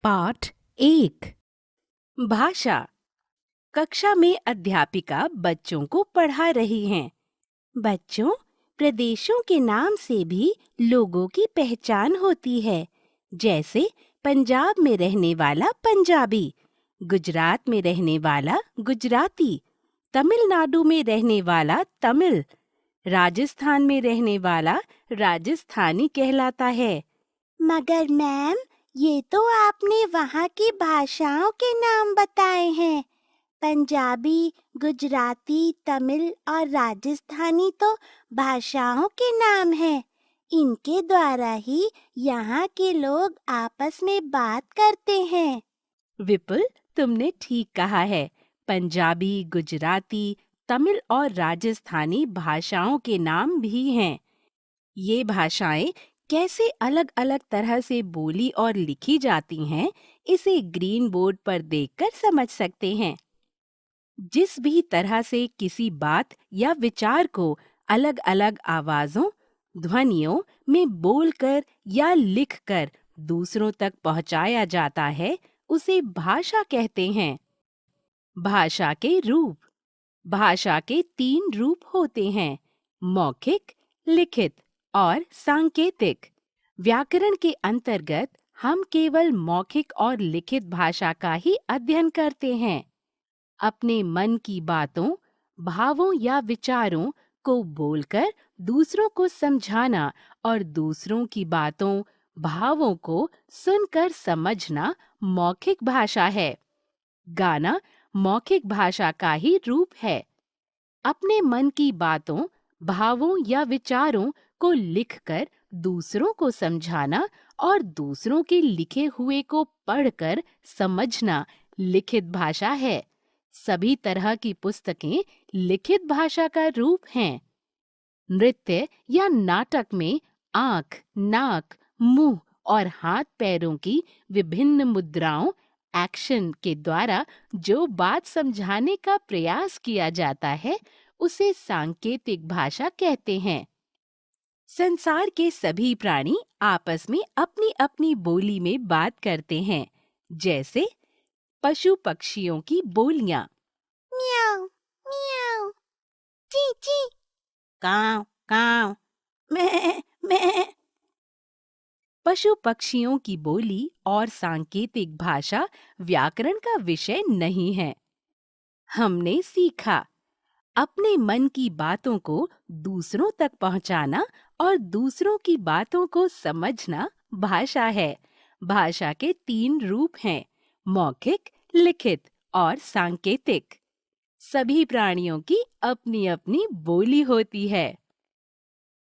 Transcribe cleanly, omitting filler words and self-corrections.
पाठ 1 भाषा। कक्षा में अध्यापिका बच्चों को पढ़ा रही हैं। बच्चों, प्रदेशों के नाम से भी लोगों की पहचान होती है। जैसे पंजाब में रहने वाला पंजाबी, गुजरात में रहने वाला गुजराती, तमिलनाडु में रहने वाला तमिल, राजस्थान में रहने वाला राजस्थानी कहलाता है। मगर मैम, ये तो आपने वहाँ की भाषाओं के नाम बताए हैं। पंजाबी, गुजराती, तमिल और राजस्थानी तो भाषाओं के नाम हैं। इनके द्वारा ही यहाँ के लोग आपस में बात करते हैं। विपुल, तुमने ठीक कहा है। पंजाबी, गुजराती, तमिल और राजस्थानी भाषाओं के नाम भी हैं। ये भाषाएं कैसे अलग-अलग तरह से बोली और लिखी जाती हैं, इसे ग्रीन बोर्ड पर देखकर समझ सकते हैं। जिस भी तरह से किसी बात या विचार को अलग-अलग आवाजों, ध्वनियों में बोलकर या लिखकर दूसरों तक पहुंचाया जाता है, उसे भाषा कहते हैं। भाषा के रूप। भाषा के 3 रूप होते हैं: मौखिक, लिखित और सांकेतिक। व्याकरण के अंतर्गत हम केवल मौखिक और लिखित भाषा का ही अध्ययन करते हैं। अपने मन की बातों, भावों या विचारों को बोलकर दूसरों को समझाना और दूसरों की बातों, भावों को सुनकर समझना मौखिक भाषा है। गाना मौखिक भाषा का ही रूप है। अपने मन की बातों, भावों या विचारों को लिखकर दूसरों को समझाना और दूसरों के लिखे हुए को पढ़कर समझना लिखित भाषा है। सभी तरह की पुस्तकें लिखित भाषा का रूप हैं। नृत्य या नाटक में आंख, नाक, मुंह और हाथ पैरों की विभिन्न मुद्राओं, एक्शन के द्वारा जो बात समझाने का प्रयास किया जाता है, उसे सांकेतिक भाषा कहते हैं। संसार के सभी प्राणी आपस में अपनी-अपनी बोली में बात करते हैं। जैसे पशु पक्षियों की बोलियां: म्याऊ, म्याऊ, ची ची, काव काव, मैं मैं। पशु पक्षियों की बोली और सांकेतिक भाषा व्याकरण का विषय नहीं है। हमने सीखा अपने मन की बातों को दूसरों तक पहुंचाना और दूसरों की बातों को समझना भाषा है। भाषा के 3 रूप हैं: मौखिक, लिखित और सांकेतिक। सभी प्राणियों की अपनी-अपनी बोली होती है।